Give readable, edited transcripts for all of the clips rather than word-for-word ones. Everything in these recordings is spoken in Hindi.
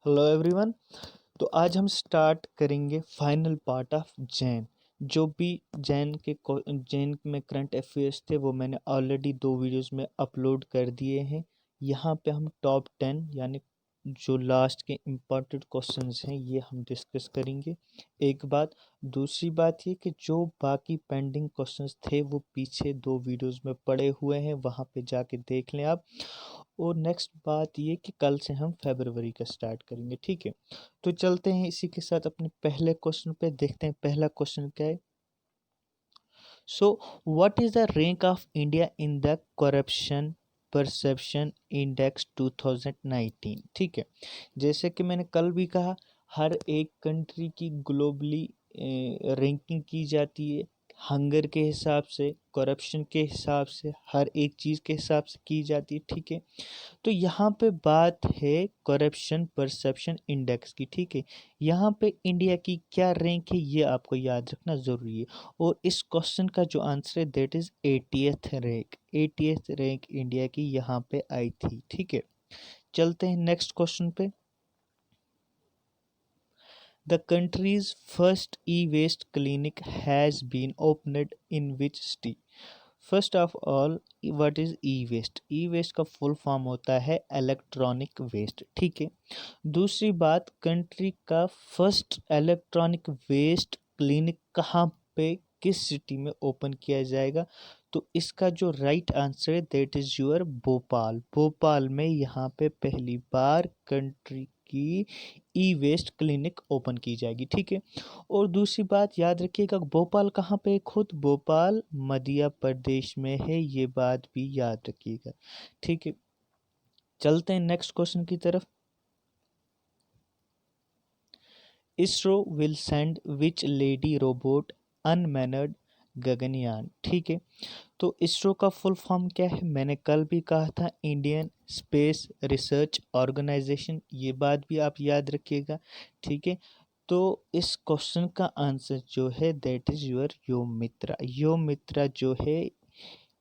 Hello everyone. तो आज हम स्टार्ट करेंगे फाइनल पार्ट ऑफ जैन। जो भी जैन में करंट अफेयर्स थे वो मैंने ऑलरेडी 2 वीडियोस में अपलोड कर दिए हैं। यहाँ पे हम टॉप 10 यानी जो लास्ट के इम्पोर्टेंट क्वेश्चंस हैं ये हम डिस्कस करेंगे। एक बात, दूसरी बात ये कि जो बाकी पेंडिंग क्वेश्चंस थे वो पीछे 2 वीडियोस में पड़े हुए हैं, वहाँ पे जाके देख लें आप। और नेक्स्ट बात ये कि कल से हम फरवरी का स्टार्ट करेंगे, ठीक है। तो चलते हैं इसी के साथ अपने पहले क्वेश्चन पे, देखते हैं पहला क्वेश्चन क्या है। So what is the rank of India in the corruption perception index 2019। ठीक है, जैसे कि मैंने कल भी कहा, हर एक कंट्री की ग्लोबली रैंकिंग की जाती है, हंगर के हिसाब से, करप्शन के हिसाब से, हर एक चीज़ के हिसाब से की जाती है, ठीक है। तो यहाँ पे बात है करप्शन परसेप्शन इंडेक्स की, ठीक है। यहाँ पे इंडिया की क्या रैंक है ये आपको याद रखना ज़रूरी है। और इस क्वेश्चन का जो आंसर है that is 80th rank. 80th rank India की यहाँ पे आई थी, ठीक है। चलते हैं नेक्स्ट क्वेश्चन पे। The country's first e waste clinic has been opened in which city. First of all, what is e waste? E waste का फुल फॉर्म होता है इलेक्ट्रॉनिक वेस्ट, ठीक है। दूसरी बात, कंट्री का फर्स्ट इलेक्ट्रॉनिक वेस्ट क्लिनिक कहाँ पे, किस सिटी में ओपन किया जाएगा? तो इसका जो राइट आंसर है that is your Bhopal. Bhopal में यहाँ पे पहली बार कंट्री की ई वेस्ट क्लिनिक ओपन की जाएगी, ठीक है। और दूसरी बात याद रखिएगा, भोपाल कहाँ पे है? खुद भोपाल मध्य प्रदेश में है, ये बात भी याद रखिएगा, ठीक है। चलते हैं नेक्स्ट क्वेश्चन की तरफ। ISRO will send which lady robot unmanned Gaganyaan, ठीक है। तो इसरो का फुल फॉर्म क्या है? मैंने कल भी कहा था, इंडियन स्पेस रिसर्च ऑर्गेनाइजेशन, ये बात भी आप याद रखिएगा, ठीक है। तो इस क्वेश्चन का आंसर जो है दैट इज योर योमित्रा। योमित्रा जो है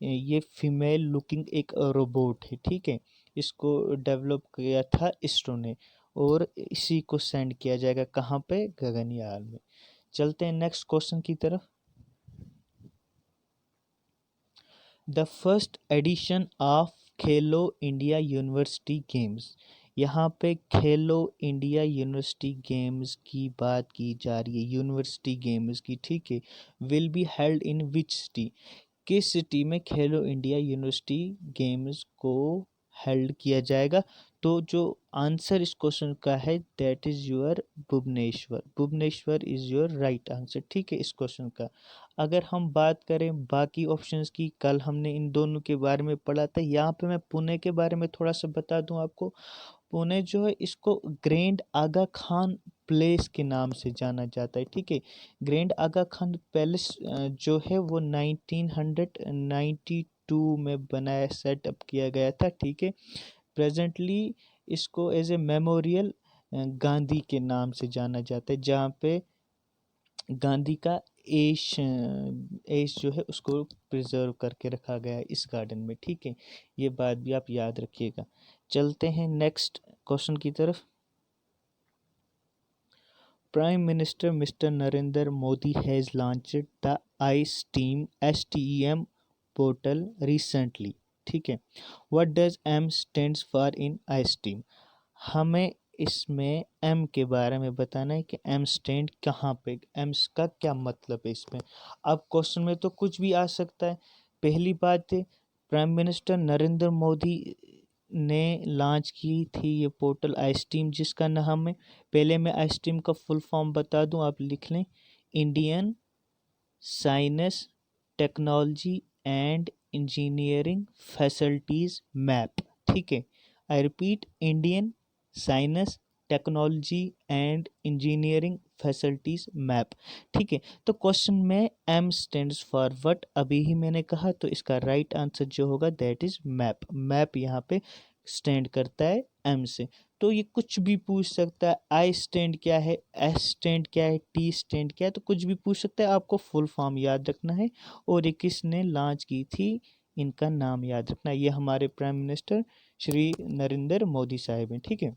ये फीमेल लुकिंग एक रोबोट है, ठीक है। इसको डेवलप किया था इसरो ने, और इसी को सेंड किया जाएगा कहाँ पे? गगनयान में। चलते हैं नेक्स्ट क्वेश्चन की तरफ। The first edition of Khelo India university games. यहाँ पे खेलो इंडिया यूनिवर्सिटी गेम्स की बात की जा रही है, यूनिवर्सिटी गेम्स की, ठीक है। Will be held in which city? किस सिटी में खेलो इंडिया यूनिवर्सिटी गेम्स को हेल्ड किया जाएगा? तो जो आंसर इस क्वेश्चन का है that is your Bhubaneswar. Bhubaneswar is your right answer, ठीक है, इस क्वेश्चन का। अगर हम बात करें बाकी ऑप्शंस की, कल हमने इन दोनों के बारे में पढ़ा था। यहाँ पे मैं पुणे के बारे में थोड़ा सा बता दूं आपको। पुणे जो है इसको ग्रैंड आगा खान प्लेस के नाम से जाना जाता है, ठीक है। ग्रैंड आगा खान पैलेस जो है वो 1992 में बनाया, सेटअप किया गया था, ठीक है। प्रेजेंटली इसको एज ए मेमोरियल गांधी के नाम से जाना जाता है, जहाँ पे गांधी का एश जो है उसको प्रिजर्व करके रखा गया है इस गार्डन में, ठीक है। ये बात भी आप याद रखिएगा। चलते हैं नेक्स्ट क्वेश्चन की तरफ। Prime minister mister Narendra Modi has launched the I steam STEM portal recently, ठीक है। What does M stands for in I steam? हमें इसमें एम के बारे में बताना है कि एम स्टैंड कहाँ पे, एम का क्या मतलब है इसमें। अब क्वेश्चन में तो कुछ भी आ सकता है। पहली बात है, प्राइम मिनिस्टर नरेंद्र मोदी ने लॉन्च की थी ये पोर्टल आई स्टीम, जिसका नाम है, पहले मैं आई स्टीम का फुल फॉर्म बता दूं, आप लिख लें। Indian science technology and engineering facilities map, ठीक है। I repeat, Indian science technology and engineering facilities map, ठीक है। तो क्वेश्चन में एम स्टैंड्स फॉर व्हाट अभी ही मैंने कहा, तो इसका राइट आंसर जो होगा दैट इज मैप। मैप यहाँ पे स्टैंड करता है एम से। तो ये कुछ भी पूछ सकता है, आई स्टैंड क्या है, एस स्टैंड क्या है, टी स्टैंड क्या है, तो कुछ भी पूछ सकता है। आपको फुल फॉर्म याद रखना है और ये किसने लॉन्च की थी, इनका नाम याद रखना है। ये हमारे प्राइम मिनिस्टर श्री नरेंद्र मोदी साहब हैं, ठीक है।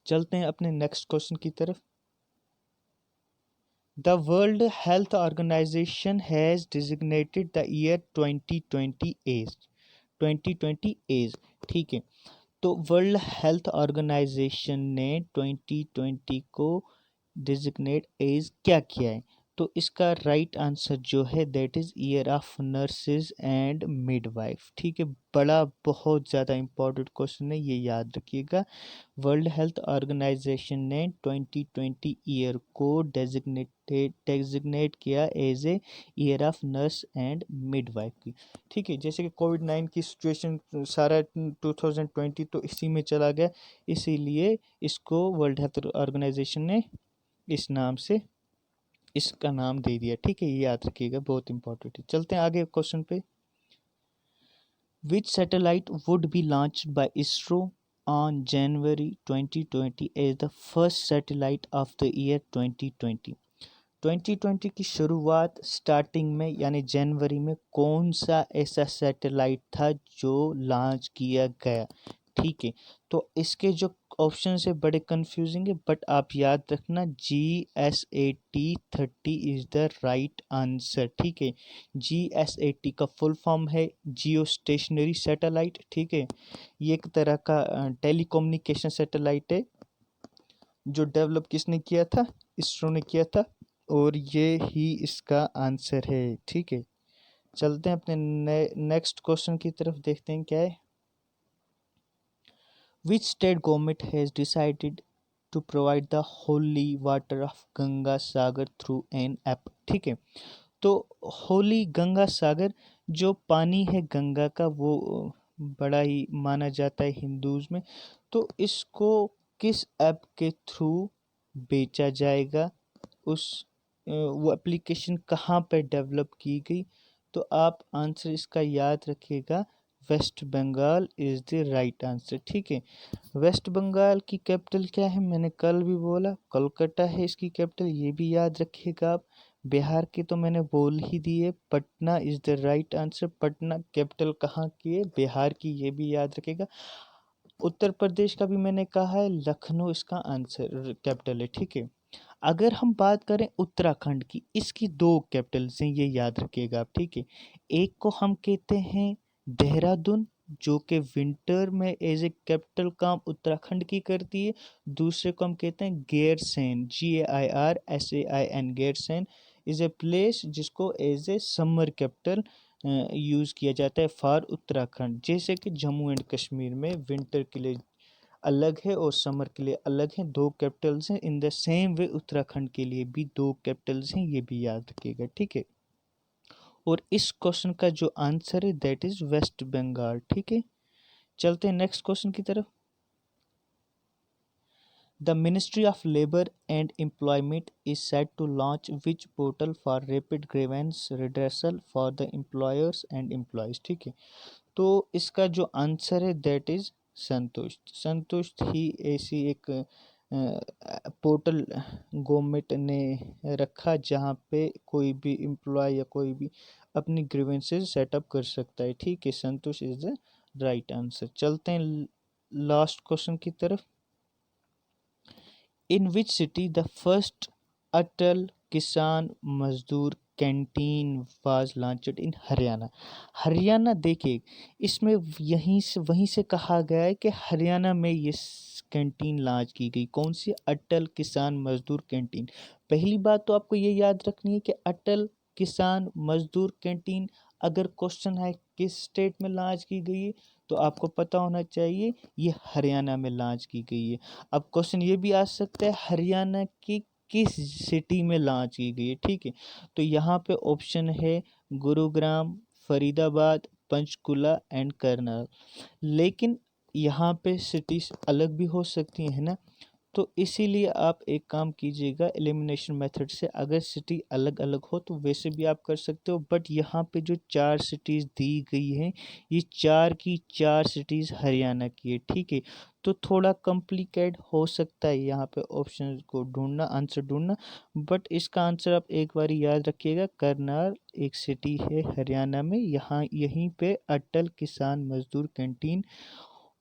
चलते हैं अपने नेक्स्ट क्वेश्चन की तरफ। The world health organization has designated the year 2020 as, ठीक है। तो वर्ल्ड हेल्थ ऑर्गेनाइजेशन ने 2020 को डिजिग्नेट एज क्या किया है? तो इसका राइट आंसर जो है that is year of nurses and midwife, ठीक है। बड़ा बहुत ज़्यादा इंपॉर्टेंट क्वेश्चन है, ये याद रखिएगा। वर्ल्ड हेल्थ ऑर्गेनाइजेशन ने 2020 ईयर को डेजिग्नेट किया as a year of nurse and midwife की, ठीक है। जैसे कि कोविड-19 की सिचुएशन सारा 2020 तो इसी में चला गया, इसीलिए इसको वर्ल्ड हेल्थ ऑर्गेनाइजेशन ने इस नाम से इसका नाम दे दिया, ठीक है। ये याद रखिएगा, बहुत इंपॉर्टेंट है। चलते हैं आगे क्वेश्चन पे। Which satellite would be launched by ISRO on January 2020 as the first satellite of the year 2020? 2020 की शुरुआत स्टार्टिंग में यानी जनवरी में कौन सा ऐसा सैटेलाइट था जो लॉन्च किया गया, ठीक है। तो इसके जो ऑप्शन है बड़े कंफ्यूजिंग है, बट आप याद रखना GSAT-30 is the right answer, ठीक है। GSAT का फुल फॉर्म है जियो स्टेशनरी सैटेलाइट, ठीक है। ये एक तरह का टेलीकम्युनिकेशन सैटेलाइट है जो डेवलप किसने किया था? इसरो ने किया था, और ये ही इसका आंसर है, ठीक है। चलते हैं अपने नेक्स्ट क्वेश्चन की तरफ, देखते हैं क्या है। Which state government has decided to provide the holy water of Ganga Sagar through an app, ठीक है। तो होली गंगा सागर जो पानी है गंगा का वो बड़ा ही माना जाता है हिंदूज में। तो इसको किस ऐप के थ्रू बेचा जाएगा, उस वो एप्लीकेशन कहाँ पर डेवलप की गई? तो आप आंसर इसका याद रखिएगा, West Bengal is the right answer, ठीक है। वेस्ट बंगाल की कैपिटल क्या है? मैंने कल भी बोला कोलकाता है इसकी कैपिटल, ये भी याद रखिएगा आप। बिहार की तो मैंने बोल ही दी है, Patna is the right answer. Patna capital कहाँ की है? बिहार की, ये भी याद रखिएगा। उत्तर प्रदेश का भी मैंने कहा है, लखनऊ इसका आंसर कैपिटल है, ठीक है। अगर हम बात करें उत्तराखंड की, इसकी दो कैपिटल्स हैं, ये याद रखिएगा आप, ठीक है। एक को हम कहते हैं देहरादून, जो कि विंटर में एज ए कैपिटल काम उत्तराखंड की करती है। दूसरे को हम कहते हैं Gairsain, GAIRSAIN, Gairsain is a place जिसको as a summer capital use किया जाता है फॉर उत्तराखंड। जैसे कि जम्मू एंड कश्मीर में विंटर के लिए अलग है और समर के लिए अलग है, दो कैपिटल्स हैं। In the same way Uttarakhand के लिए भी दो कैपिटल्स हैं, ये भी याद रखिएगा, ठीक है। और इस क्वेश्चन का जो आंसर है दैट इज वेस्ट बंगाल, ठीक है। चलते हैं नेक्स्ट क्वेश्चन की तरफ। The Ministry of Labour and Employment is set to launch which portal for rapid grievance redressal for the employers and employees, ठीक है। तो इसका जो आंसर है दैट इज संतुष्ट। संतुष्ट ही ऐसी एक पोर्टल गवर्नमेंट ने रखा जहाँ पे कोई भी एम्प्लॉय या कोई भी अपनी ग्रीवेंसेस सेटअप कर सकता है, ठीक है। संतुष्ट इज द राइट आंसर। चलते हैं लास्ट क्वेश्चन की तरफ। In which city the first Atal Kisan Mazdoor canteen was launched in Haryana? Haryana देखिए, इसमें यहीं से वहीं से कहा गया है कि हरियाणा में ये कैंटीन लॉन्च की गई। कौन सी? अटल किसान मजदूर कैंटीन। पहली बात तो आपको ये याद रखनी है कि अटल किसान मजदूर कैंटीन अगर क्वेश्चन है किस स्टेट में लॉन्च की गई है, तो आपको पता होना चाहिए ये हरियाणा में लॉन्च की गई है। अब क्वेश्चन ये भी आ सकता है हरियाणा की किस सिटी में लॉन्च की गई है, ठीक है। तो यहाँ पे ऑप्शन है गुरुग्राम, फरीदाबाद, पंचकुला एंड करनाल। लेकिन यहाँ पे सिटीज अलग भी हो सकती हैं, है ना। तो इसीलिए आप एक काम कीजिएगा एलिमिनेशन मेथड से, अगर सिटी अलग अलग हो तो वैसे भी आप कर सकते हो। बट यहाँ पे जो चार सिटीज़ दी गई हैं, ये चार की चार सिटीज़ हरियाणा की है, ठीक है। तो थोड़ा कॉम्प्लिकेट हो सकता है यहाँ पे ऑप्शन को ढूंढना, आंसर ढूंढना। बट इसका आंसर आप एक बार याद रखिएगा, करनाल एक सिटी है हरियाणा में, यहाँ यहीं पे अटल किसान मजदूर कैंटीन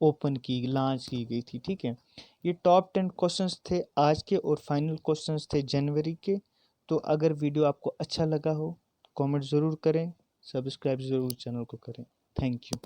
ओपन की लॉन्च की गई थी। ठीक है, ये टॉप 10 क्वेश्चंस थे आज के और फाइनल क्वेश्चंस थे जनवरी के। तो अगर वीडियो आपको अच्छा लगा हो कमेंट ज़रूर करें, सब्सक्राइब ज़रूर चैनल को करें। Thank you.